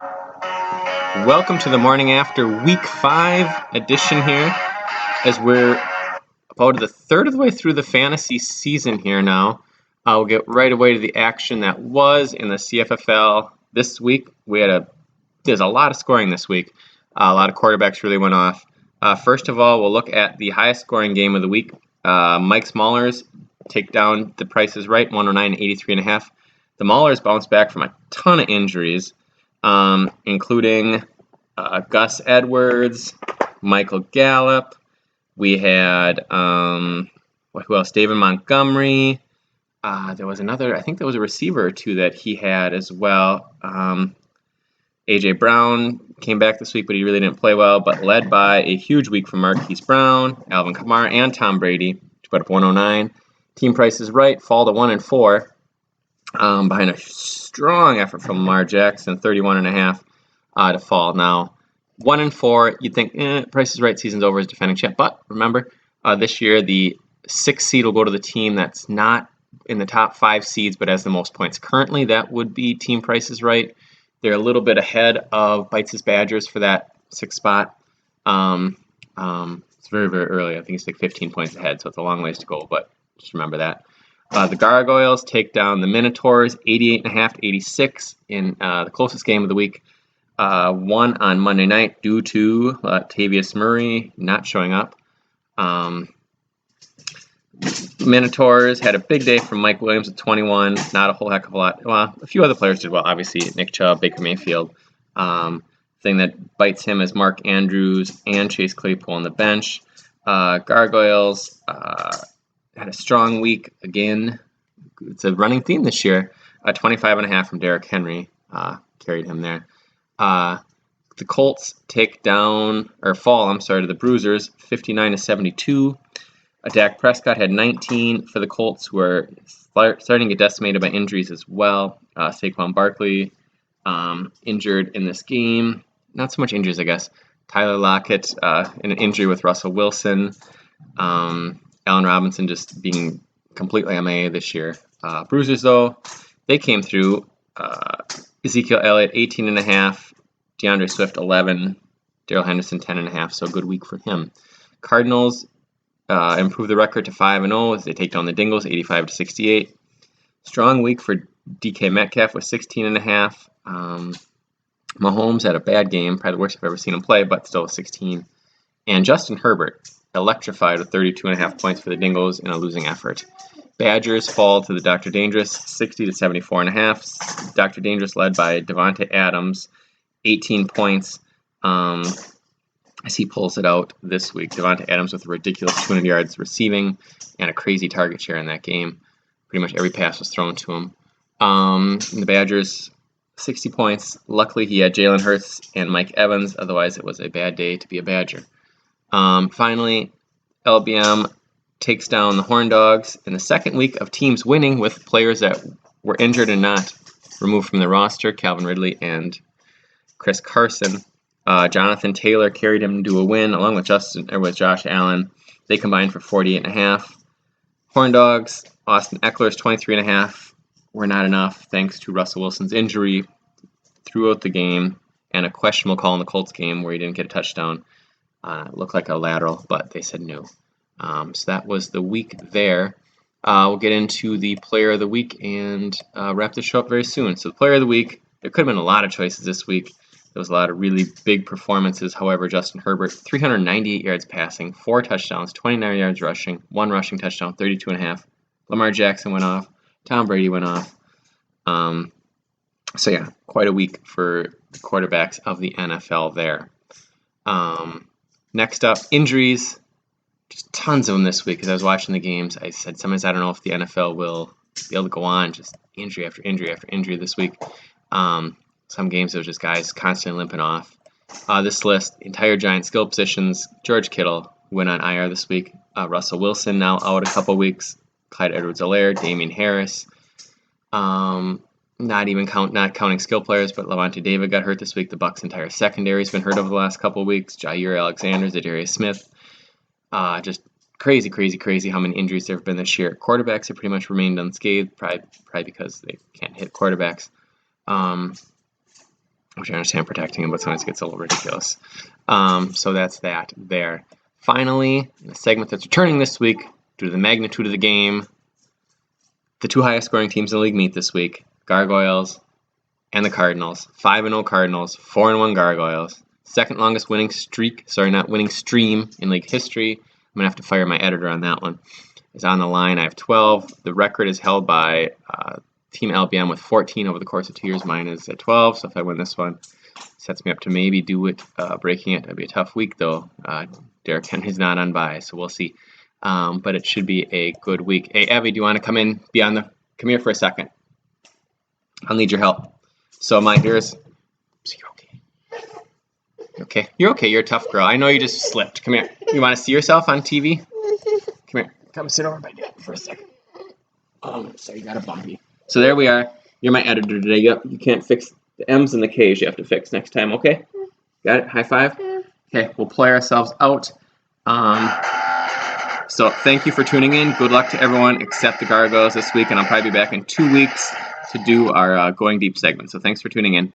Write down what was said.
Welcome to the morning after week 5 edition here, as we're about a third of the way through the fantasy season here now. We'll get right away to the action that was in the CFFL this week. There's a lot of scoring this week. A lot of quarterbacks really went off. First of all, we'll look at the highest scoring game of the week. Mike Smallers take down the Price is Right, 109 83.5. The Maulers bounced back from a ton of injuries, including Gus Edwards, Michael Gallup. We had who else? David Montgomery. There was another. I think there was a receiver or two that he had as well. A.J. Brown came back this week, but he really didn't play well. But led by a huge week from Marquise Brown, Alvin Kamara, and Tom Brady, to put up 109. Team Price is Right fall to 1-4, behind a strong effort from Lamar Jackson, 31.5 to fall. Now 1-4, you'd think Price is Right season's over as defending champ. But remember, this year the 6th seed will go to the team that's not in the top 5 seeds, but has the most points. Currently, that would be Team Price is Right. They're a little bit ahead of Bites' Badgers for that 6th spot. It's very, very early. I think it's like 15 points ahead, so it's a long ways to go, but just remember that. The Gargoyles take down the Minotaurs 88.5 to 86 in the closest game of the week. Won on Monday night due to Tavius Murray not showing up. Minotaurs had a big day from Mike Williams at 21. Not a whole heck of a lot. Well, a few other players did well. Obviously, Nick Chubb, Baker Mayfield. Thing that bites him is Mark Andrews and Chase Claypool on the bench. Gargoyles had a strong week again. It's a running theme this year. 25.5 from Derrick Henry carried him there. The Colts fall to the Bruisers, 59 to 72. Dak Prescott had 19 for the Colts, who are starting to get decimated by injuries as well. Saquon Barkley injured in this game. Not so much injuries, I guess. Tyler Lockett in an injury with Russell Wilson. Allen Robinson just being completely MIA this year. Bruisers, though, they came through. Ezekiel Elliott, 18.5. DeAndre Swift, 11. Darrell Henderson, 10.5. So a good week for him. Cardinals improve the record to 5-0 as they take down the Dingles, 85 to 68. Strong week for DK Metcalf with 16.5. Mahomes had a bad game, probably the worst I've ever seen him play, but still 16. And Justin Herbert electrified with 32.5 points for the Dingles in a losing effort. Badgers fall to the Dr. Dangerous, 60 to 74.5. Dr. Dangerous led by Devontae Adams, 18 points. As he pulls it out this week. Devontae Adams with a ridiculous 200 yards receiving and a crazy target share in that game. Pretty much every pass was thrown to him. The Badgers, 60 points. Luckily, he had Jalen Hurts and Mike Evans. Otherwise, it was a bad day to be a Badger. Finally, LBM takes down the Horned Dogs in the second week of teams winning with players that were injured and not removed from the roster. Calvin Ridley and Chris Carson. Jonathan Taylor carried him to a win along with Josh Allen. They combined for 48.5. Horned Dogs, Austin Eckler's 23.5 were not enough thanks to Russell Wilson's injury throughout the game and a questionable call in the Colts game where he didn't get a touchdown. It looked like a lateral, but they said no. So that was the week there. We'll get into the player of the week and wrap this show up very soon. So the player of the week, there could have been a lot of choices this week. There was a lot of really big performances. However, Justin Herbert, 398 yards passing, 4 touchdowns, 29 yards rushing, 1 rushing touchdown, 32.5. Lamar Jackson went off. Tom Brady went off. So yeah, quite a week for the quarterbacks of the NFL there. Next up, injuries. Just tons of them this week. As I was watching the games, I said sometimes I don't know if the NFL will be able to go on. Just injury after injury after injury this week. Some games, there was just guys constantly limping off. This list, entire giant skill positions. George Kittle went on IR this week. Russell Wilson now out a couple weeks. Clyde Edwards-Helaire, Damian Harris. Not counting skill players, but Levante David got hurt this week. The Bucs' entire secondary has been hurt over the last couple weeks. Jair Alexander, Zadarius Smith. Just crazy how many injuries there have been this year. Quarterbacks have pretty much remained unscathed, probably because they can't hit quarterbacks. which I understand protecting him, but sometimes it gets a little ridiculous. So that's that there. Finally, in a segment that's returning this week due to the magnitude of the game, the two highest scoring teams in the league meet this week, Gargoyles and the Cardinals. 5-0 Cardinals, 4-1 Gargoyles. Second longest winning stream in league history. I'm going to have to fire my editor on that one. It's on the line. I have 12. The record is held by Team LBM with 14 over the course of 2 years. Mine is at 12, so if I win this one, sets me up to maybe do it, breaking it. It'll be a tough week, though. Derrick Henry's not on bye, so we'll see. But it should be a good week. Hey, Evie, do you want to come in? Come here for a second. I'll need your help. So here's. You're okay. Okay, you're okay. You're a tough girl. I know you just slipped. Come here. You want to see yourself on TV? Come here. Come sit over by Dad for a second. Sorry, you got a bumpy. So there we are. You're my editor today. You can't fix the M's and the K's. You have to fix next time. Okay? Got it? High five. Okay, we'll play ourselves out. So thank you for tuning in. Good luck to everyone except the Gargoyles this week, and I'll probably be back in 2 weeks to do our Going Deep segment. So thanks for tuning in.